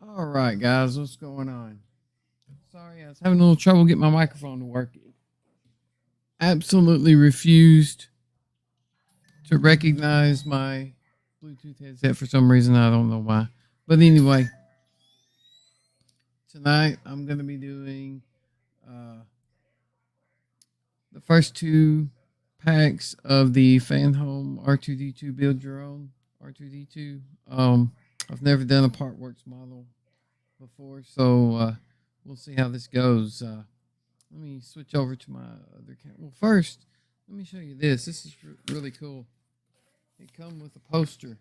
All right, guys, what's going on? Sorry, I was having a little trouble getting my microphone to work. It absolutely refused to recognize my Bluetooth headset for some reason. I don't know why. But anyway, tonight I'm going to be doing uh, the first two packs of the Fanhome R2D2 Build Your Own R2D2. I've never done a partworks model before, so we'll see how this goes. Let me switch over to my other camera. Well, first, let me show you this. This is really cool. It comes with a poster.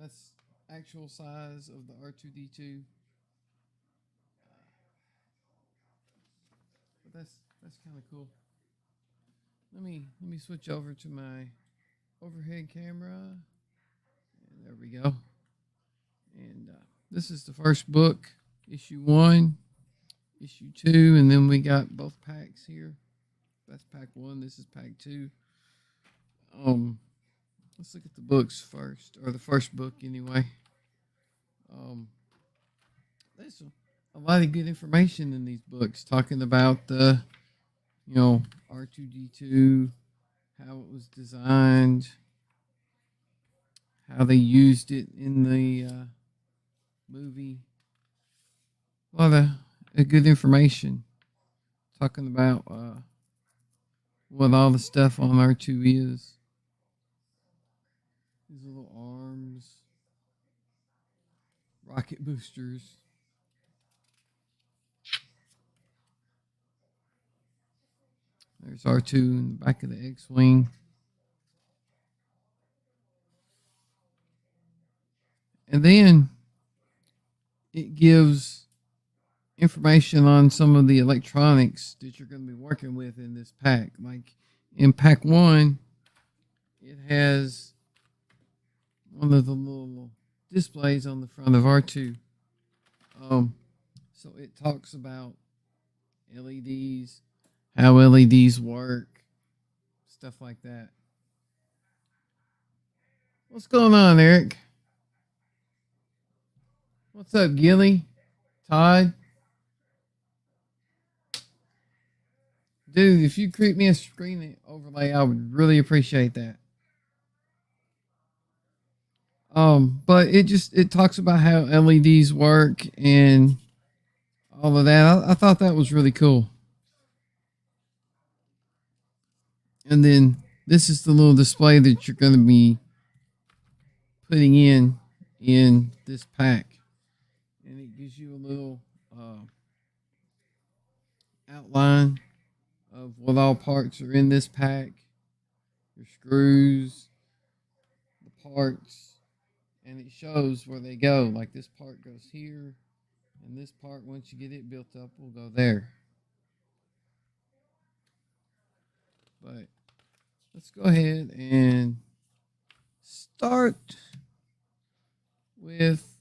That's actual size of the R2D2. But that's kind of cool. Let me switch over to my overhead camera. And there we go. And this is the first book, issue 1, issue 2, and then we got both packs here. That's pack 1. This is pack 2. Let's look at the books first, or the first book anyway. There's a lot of good information in these books, talking about the, R2D2, how it was designed, how they used it in the movie. A lot of good information, talking about what all the stuff on R2 is. These little arms, rocket boosters. There's R2 in the back of the X-Wing. And then it gives information on some of the electronics that you're going to be working with in this pack. Like in pack 1, it has one of the little displays on the front of R2. So it talks about LEDs, how LEDs work, stuff like that. What's going on, Eric? What's up, Gilly? Todd? Dude, if you create me a screen overlay, I would really appreciate that. But it talks about how LEDs work and all of that. I thought that was really cool. And then this is the little display that you're going to be putting in this pack. And it gives you a little outline of what all parts are in this pack. Your screws, the parts, and it shows where they go. Like this part goes here, and this part, once you get it built up, will go there. But let's go ahead and start with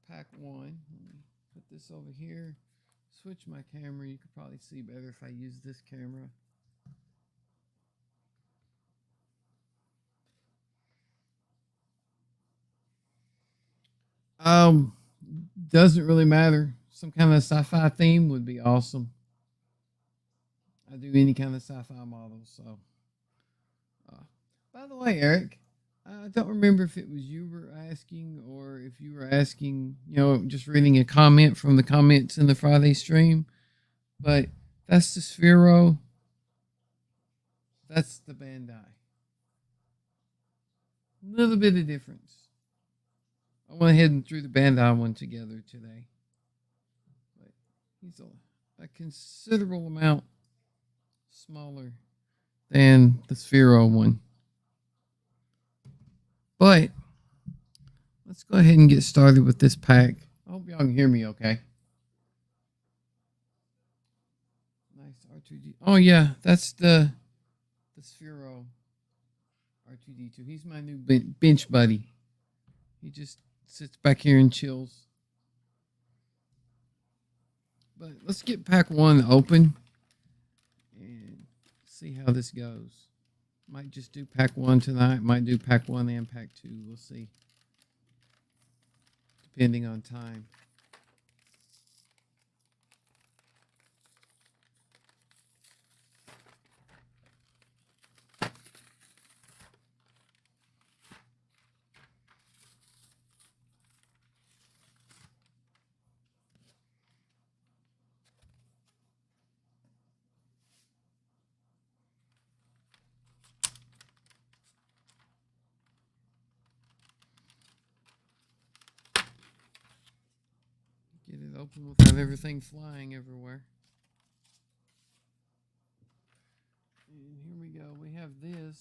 pack 1. Let me put this over here. Switch my camera. You could probably see better if I use this camera. Doesn't really matter. Some kind of sci-fi theme would be awesome. I do any kind of sci-fi models. So, by the way, Eric, I don't remember if it was you were asking or if you were asking, just reading a comment from the comments in the Friday stream. But that's the Sphero. That's the Bandai. A little bit of difference. I went ahead and threw the Bandai one together today. But he's a considerable amount smaller than the Sphero one. But let's go ahead and get started with this pack. I hope y'all can hear me okay. Nice R2D. Oh yeah, that's the Sphero R2D2. He's my new bench buddy. He just sits back here and chills. But let's get pack 1 open and see how this goes. Might just do pack 1 tonight. Might do pack 1 and pack 2. We'll see. depending on time. Get it open without everything flying everywhere. And here we go. We have this,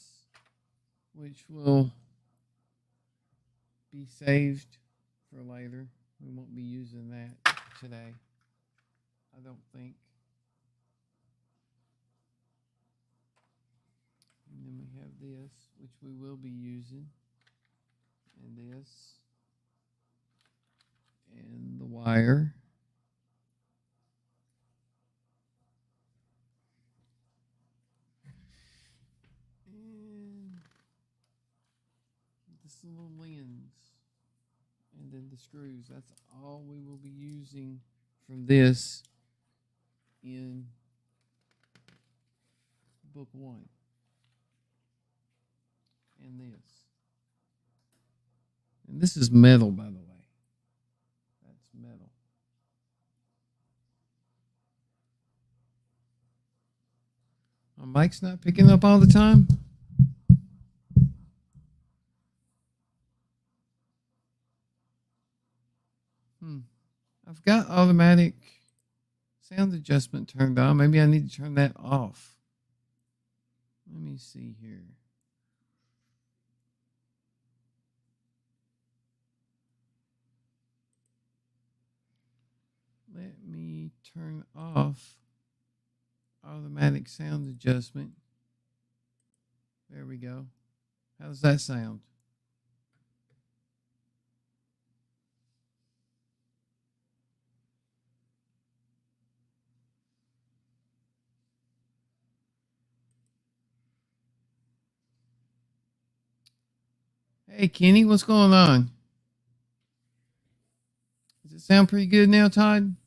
which will be saved for later. We won't be using that today, I don't think. And then we have this, which we will be using. And this. And the wire. And this little lens. And then the screws. That's all we will be using from this in book 1. And this. And this is metal, by the way. That's metal. My mic's not picking up all the time. I've got automatic sound adjustment turned on. Maybe I need to turn that off. Let me see here. Let me turn off automatic sound adjustment. There we go. How does that sound? Hey, Kenny, what's going on? Does it sound pretty good now, Todd?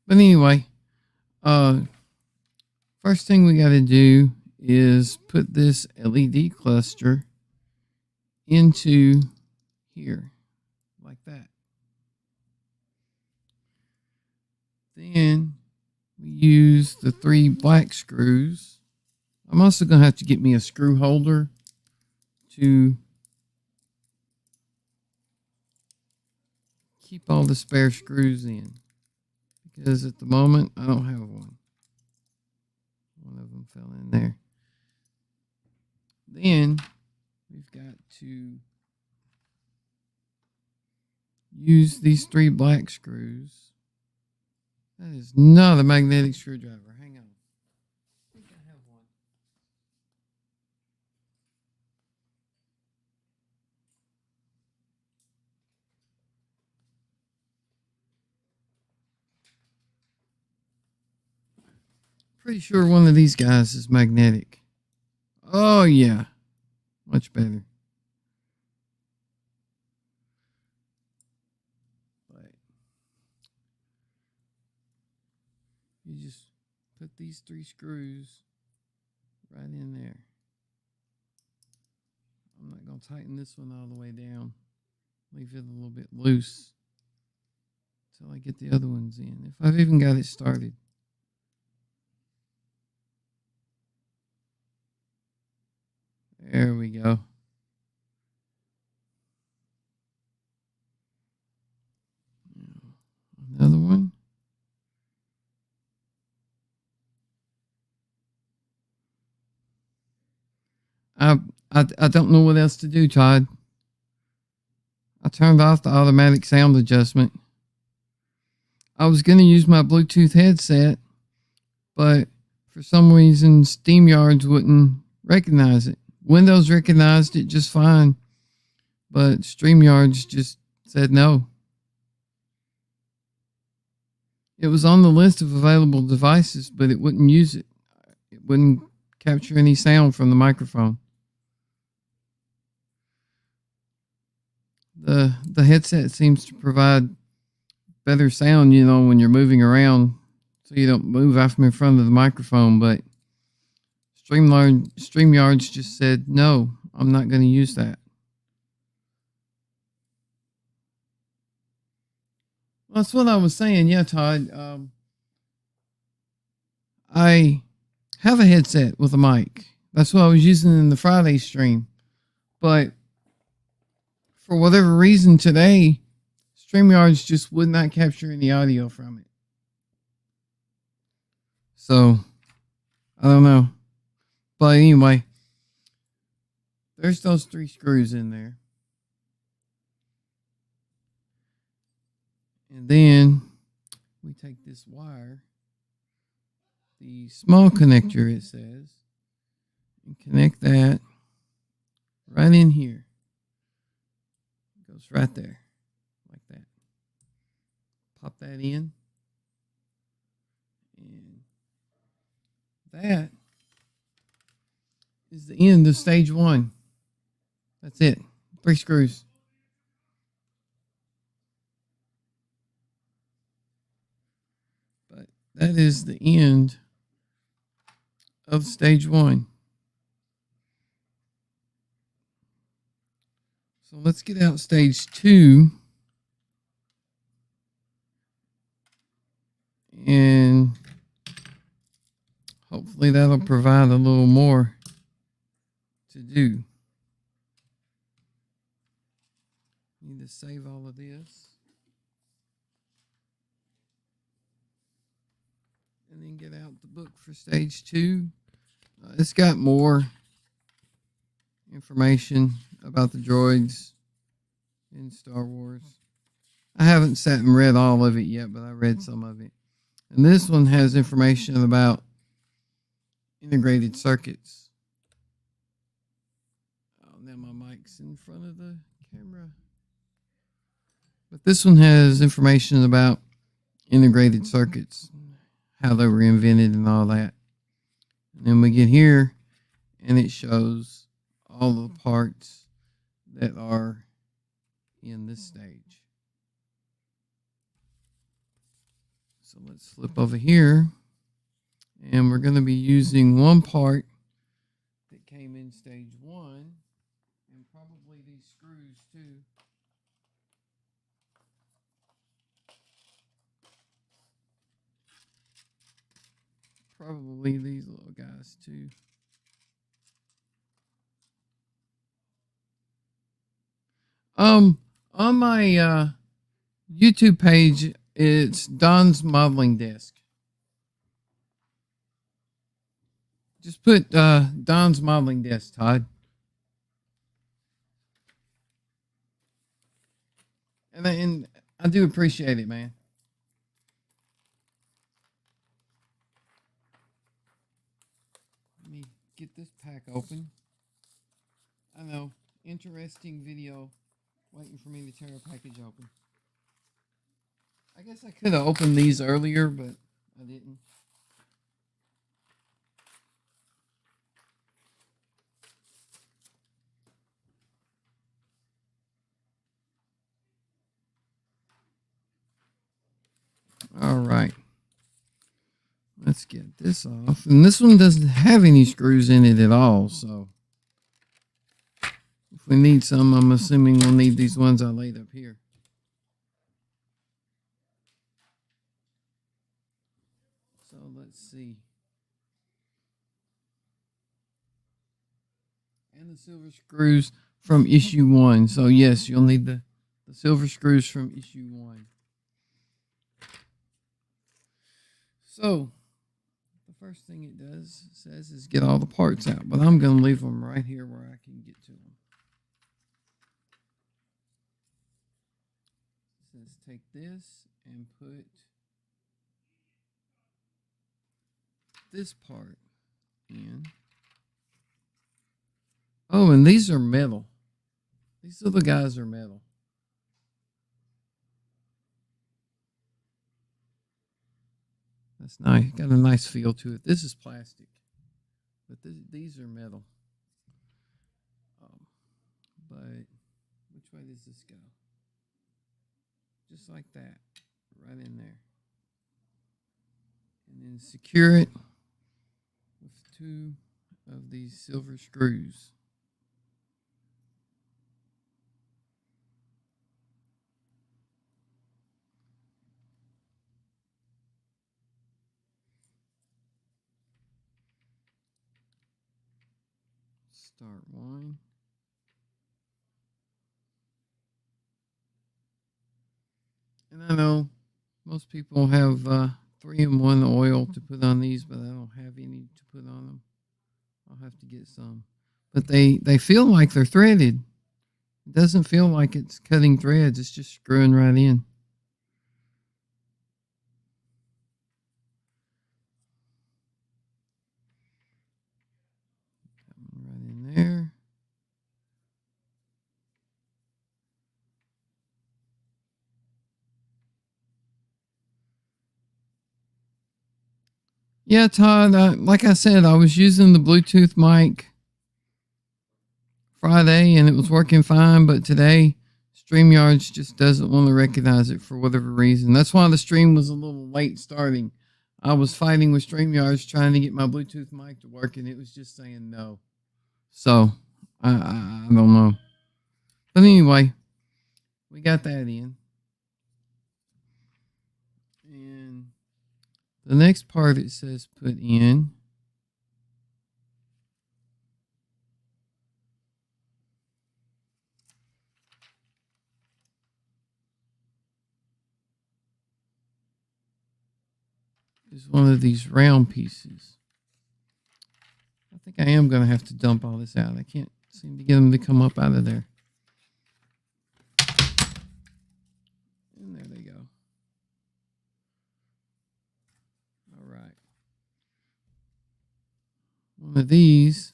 But anyway, first thing we got to do is put this LED cluster into here, like that. Then we use the 3 black screws. I'm also going to have to get me a screw holder to keep all the spare screws in, because at the moment I don't have one. One of them fell in there. Then we've got to use these 3 black screws. That is not a magnetic screwdriver. Hang on. I think I have one. Pretty sure one of these guys is magnetic. Oh, yeah. Much better. But you just put these 3 screws right in there. I'm not going to tighten this one all the way down. Leave it a little bit loose until I get the other ones in, if I've even got it started. There we go. Another one. I don't know what else to do, Todd. I turned off the automatic sound adjustment. I was going to use my Bluetooth headset, but for some reason StreamYard wouldn't recognize it. Windows recognized it just fine, but StreamYard just said no. It was on the list of available devices, but it wouldn't use it. It wouldn't capture any sound from the microphone. the headset seems to provide better sound, you know, when you're moving around, so you don't move out from in front of the microphone. But StreamYard's just said no, I'm not going to use that. Well, that's what I was saying. Yeah, Todd. I have a headset with a mic. That's what I was using in the Friday stream. But for whatever reason today, StreamYards just would not capture any audio from it. So, I don't know. But anyway, there's those 3 screws in there. And then we take this wire, the small connector it says, and connect that right in here. It goes right there, like that. Pop that in. And that is the end of stage 1. That's it. 3 screws. But that is the end of stage 1. So let's get out stage 2. And hopefully that'll provide a little more to do. Need to save all of this. And then get out the book for stage 2. It's got more information about the droids in Star Wars. I haven't sat and read all of it yet, but I read some of it. And this one has information about integrated circuits. Oh, now my mic's in front of the camera. But this one has information about integrated circuits, how they were invented and all that. And then we get here, and it shows all the parts that are in this stage. So let's flip over here, and we're going to be using one part that came in stage 1, and probably these screws too. Probably these little guys too. On my YouTube page, it's Don's Modeling Desk. Just put Don's Modeling Desk, Todd. And I do appreciate it, man. Let me get this pack open. I know, interesting video waiting for me to tear a package open. I guess I could have opened these earlier, but I didn't. All right. Let's get this off. And this one doesn't have any screws in it at all, so if we need some, I'm assuming we'll need these ones I laid up here. So let's see. And the silver screws from issue 1. So yes, you'll need the silver screws from issue 1. So the first thing it says is get all the parts out, but I'm going to leave them right here where I can get to them. It says take this and put this part in. Oh, and these are metal. These little guys are metal. That's nice. Got a nice feel to it. This is plastic, but these are metal. But Which way does this go? Just like that, right in there. And then secure it with 2 of these silver screws. Start one. And I know most people have 3-in-1 oil to put on these, but I don't have any to put on them. I'll have to get some. But they feel like they're threaded. It doesn't feel like it's cutting threads. It's just screwing right in. Right in there. Yeah, Todd, like I said, I was using the Bluetooth mic Friday and it was working fine, but today StreamYard just doesn't want to recognize it for whatever reason. That's why the stream was a little late starting. I was fighting with StreamYard trying to get my Bluetooth mic to work and it was just saying no. So, I don't know. But anyway, we got that in. And the next part it says put in is one of these round pieces. I think I am going to have to dump all this out. I can't seem to get them to come up out of there. And there they go. All right. One of these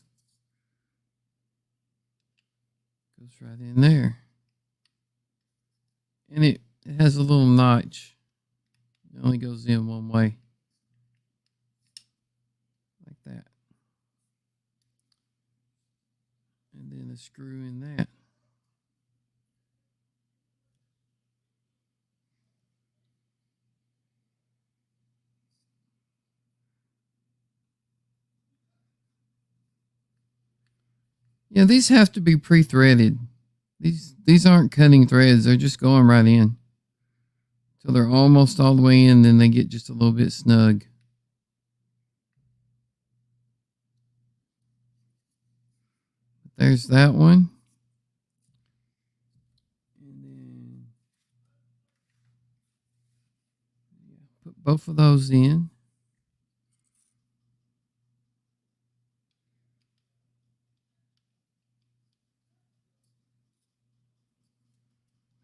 goes right in there. And it has a little notch. It only goes in one way. Like that. And then a screw in that. Yeah, these have to be pre-threaded. These aren't cutting threads. They're just going right in. So they're almost all the way in, then they get just a little bit snug. There's that one. And then put both of those in.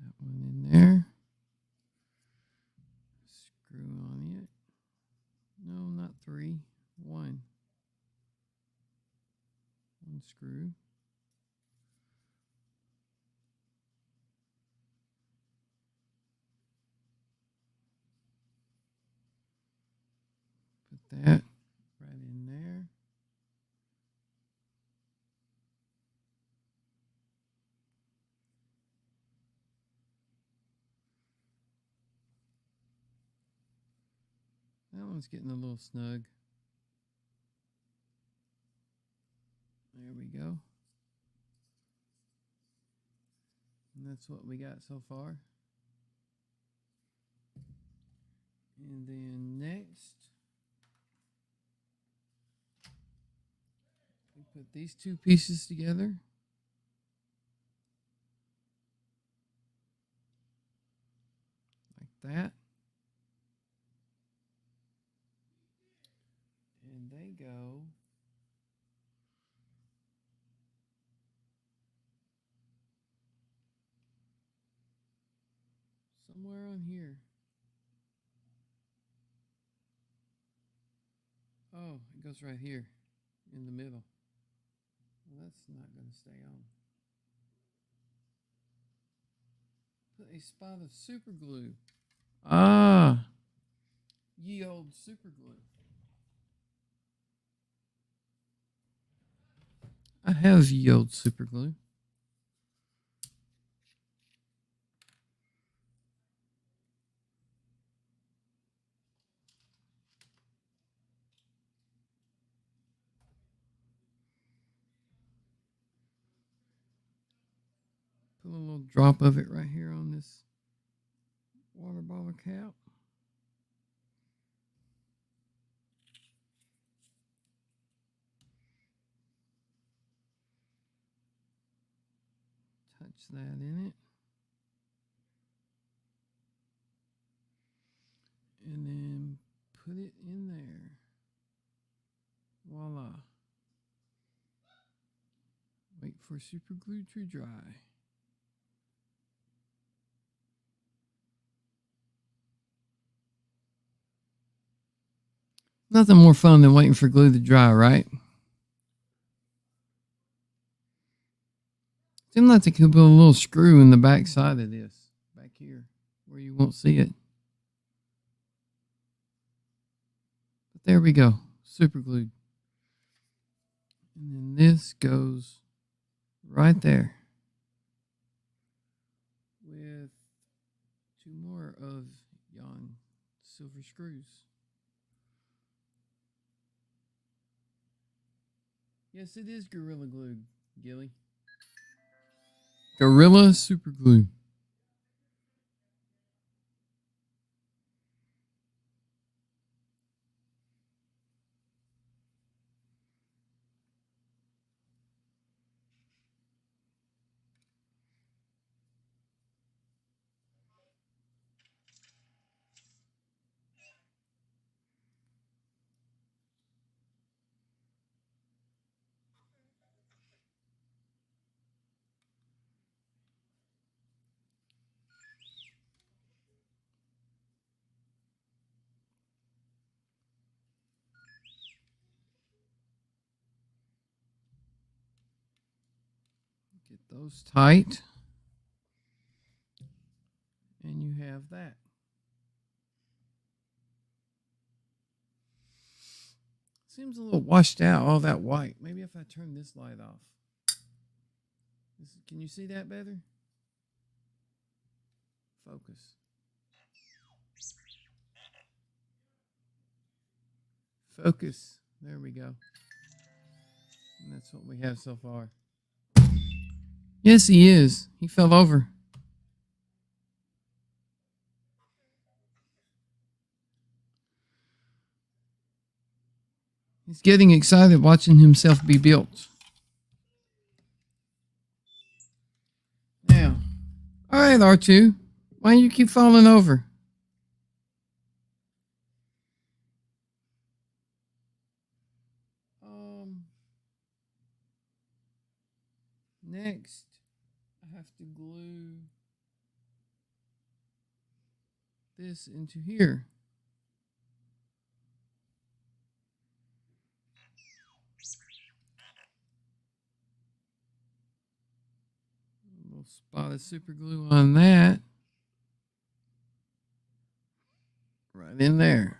That one in there. Screw on it. No, not 3. 1. 1 screw. Put that right in there. That one's getting a little snug. There we go. And that's what we got so far. And then next, we put these 2 pieces together. Like that. And they go somewhere on here. Oh, it goes right here in the middle. Well, that's not going to stay on. Put a spot of super glue. Ah, ye old super glue. I have ye old super glue. Put a little drop of it right here on this water bottle cap. Touch that in it. And then put it in there. Voila. Wait for super glue to dry. Nothing more fun than waiting for glue to dry, right? Seems like they could put a little screw in the back side of this, back here, where you won't see it. But there we go, super glued. And then this goes right there with 2 more of yon silver screws. Yes, it is Gorilla Glue, Gilly. Gorilla Super Glue. Get those tight. And you have that. Seems a little washed out, all that white. Maybe if I turn this light off. Can you see that better? Focus. Focus. There we go. And that's what we have so far. Yes, he is. He fell over. He's getting excited watching himself be built. Now, all right, R2. Why do you keep falling over? Next, I have to glue this into here. A little spot of super glue on that. Right in there.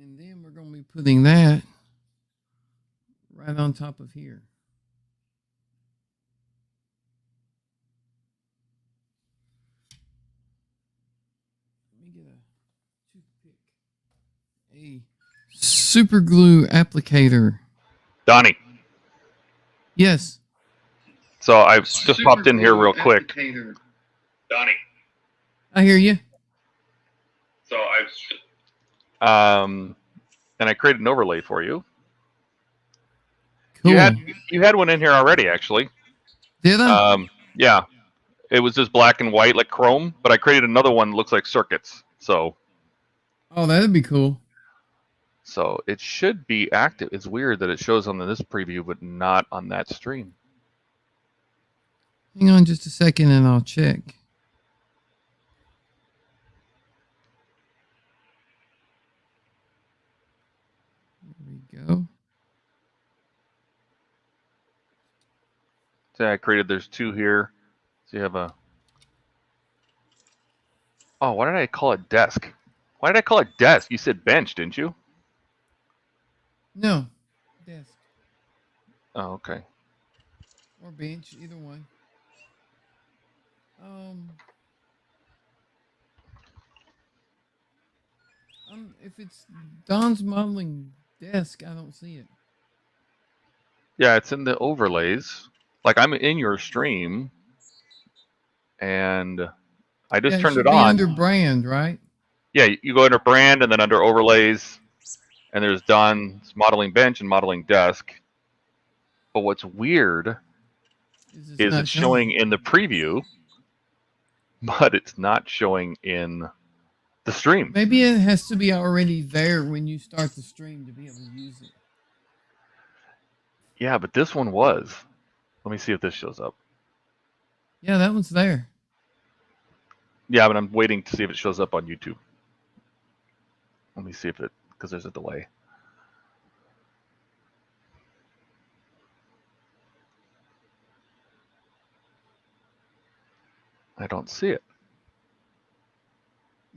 And then we're going to be putting that right on top of here. Let me get a toothpick. A super glue applicator. Donnie. Yes. So I've just popped in here real quick. Donnie. I hear you. So and I created an overlay for you. Cool. You had one in here already, actually. Did I? Yeah. It was just black and white like chrome, but I created another one that looks like circuits. So oh, that'd be cool. So it should be active. It's weird that it shows on this preview, but not on that stream. Hang on just a second and I'll check. There we go. So I created, there's 2 here. So you have a, oh, why did I call it desk? Why did I call it desk? You said bench, didn't you? No. Desk. Oh, okay. Or bench, either one. If it's Don's modeling desk, I don't see it. Yeah, it's in the overlays. Like I'm in your stream, and I Yeah, just it turned it should be under on. brand, right? Yeah, you go under brand and then under overlays, and there's Don's modeling bench and modeling desk. But what's weird It's is not it's showing showing. in the preview, but it's not showing in the stream. Maybe it has to be already there when you start the stream to be able to use it. Yeah, but this one was. Let me see if this shows up. Yeah, that one's there. Yeah, but I'm waiting to see if it shows up on YouTube. Let me see if it, because there's a delay. I don't see it.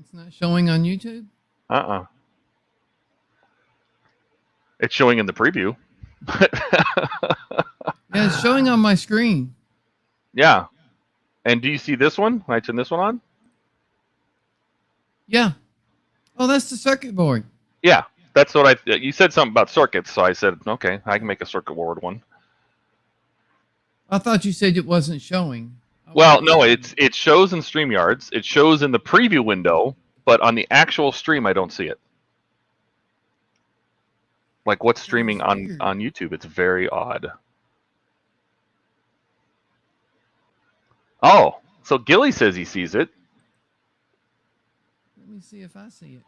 It's not showing on YouTube? Uh-uh. It's showing in the preview. Yeah, it's showing on my screen. Yeah. And do you see this one? When I turn this one on? Yeah. Oh, that's the circuit board. Yeah. That's what you said something about circuits, so I said, okay, I can make a circuit board one. I thought you said it wasn't showing. Well, no, it shows in StreamYards. It shows in the preview window, but on the actual stream, I don't see it. Like what's streaming on YouTube? It's very odd. Oh, so Gilly says he sees it. Let me see if I see it.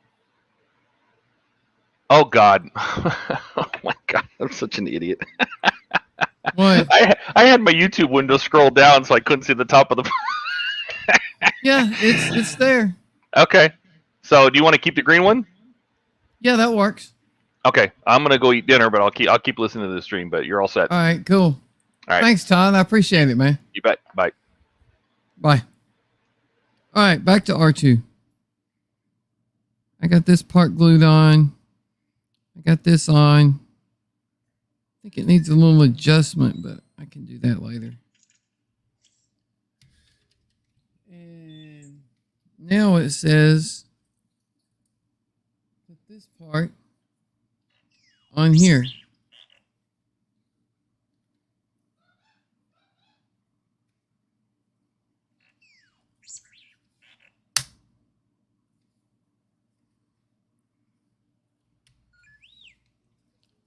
Oh God! Oh my God! I'm such an idiot. What? I had my YouTube window scroll down so I couldn't see the top of the. Yeah, it's there. Okay, so do you want to keep the green one? Yeah, that works. Okay, I'm gonna go eat dinner, but I'll keep listening to the stream. But you're all set. All right, cool. All right. Thanks, Todd. I appreciate it, man. You bet. Bye. Bye. All right, back to R2. I got this part glued on. I got this on. I think it needs a little adjustment, but I can do that later. And now it says put this part on here.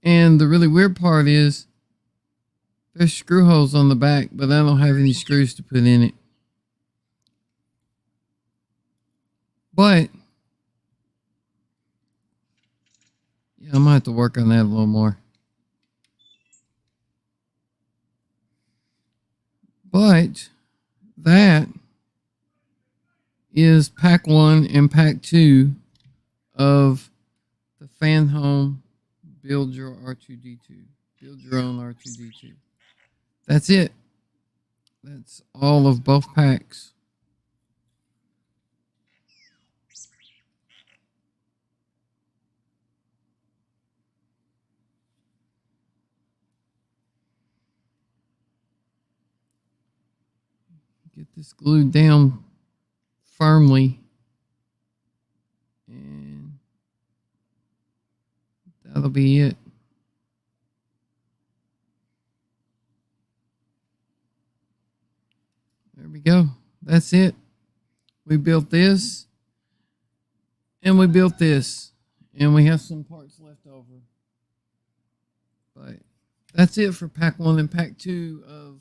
And the really weird part is there's screw holes on the back, but I don't have any screws to put in it. But yeah, I might have to work on that a little more. But that is pack 1 and pack 2 of the Fanhome Build Your R2D2. Build Your Own R2D2. That's it. That's all of both packs. Get this glued down firmly. And that'll be it. There we go. That's it. We built this. And we built this. And we have some parts left over. But that's it for pack 1 and pack 2 of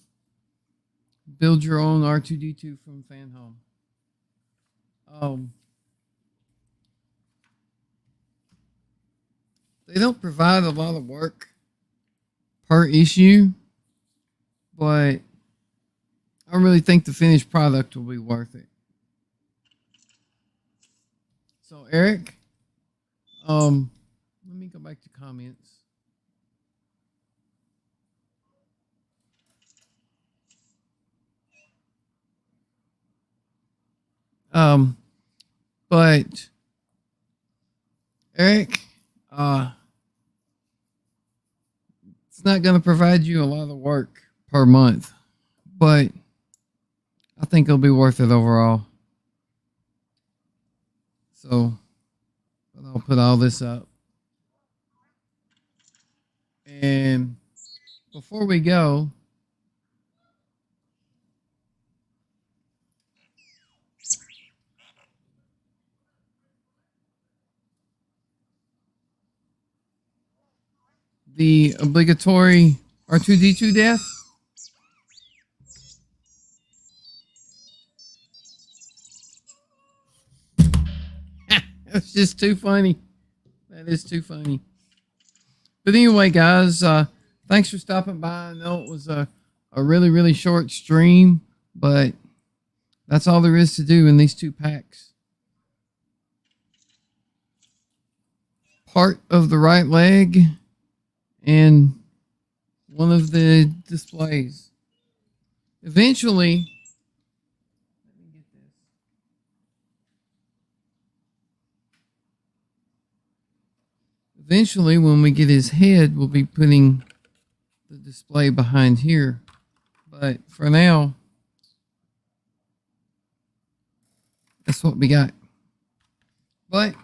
Build Your Own R2D2 from Fanhome. They don't provide a lot of work per issue, but I really think the finished product will be worth it. So Eric, let me go back to comments. But Eric, it's not going to provide you a lot of work per month, but I think it'll be worth it overall. So, but I'll put all this up. And before we go, the obligatory R2D2 death. That's just too funny. That is too funny. But anyway, guys, thanks for stopping by. I know it was a really, really short stream, but that's all there is to do in these 2 packs. Part of the right leg and one of the displays. Eventually, let me get this. Eventually, when we get his head, we'll be putting the display behind here. But for now, that's what we got. But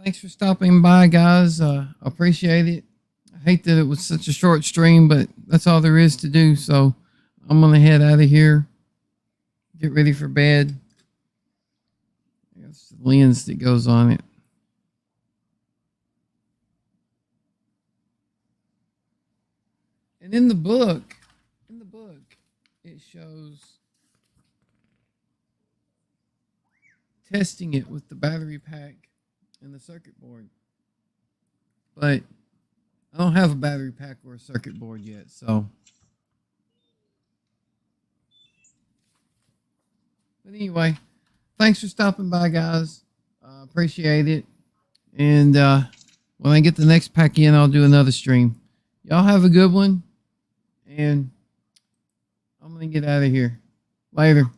thanks for stopping by, guys. Appreciate it. I hate that it was such a short stream, but that's all there is to do. So I'm going to head out of here, get ready for bed. That's the lens that goes on it. And in the book, it shows testing it with the battery pack and the circuit board. But I don't have a battery pack or a circuit board yet, so. But anyway, thanks for stopping by, guys. Appreciate it. And when I get the next pack in, I'll do another stream. Y'all have a good one. And I'm going to get out of here. Later.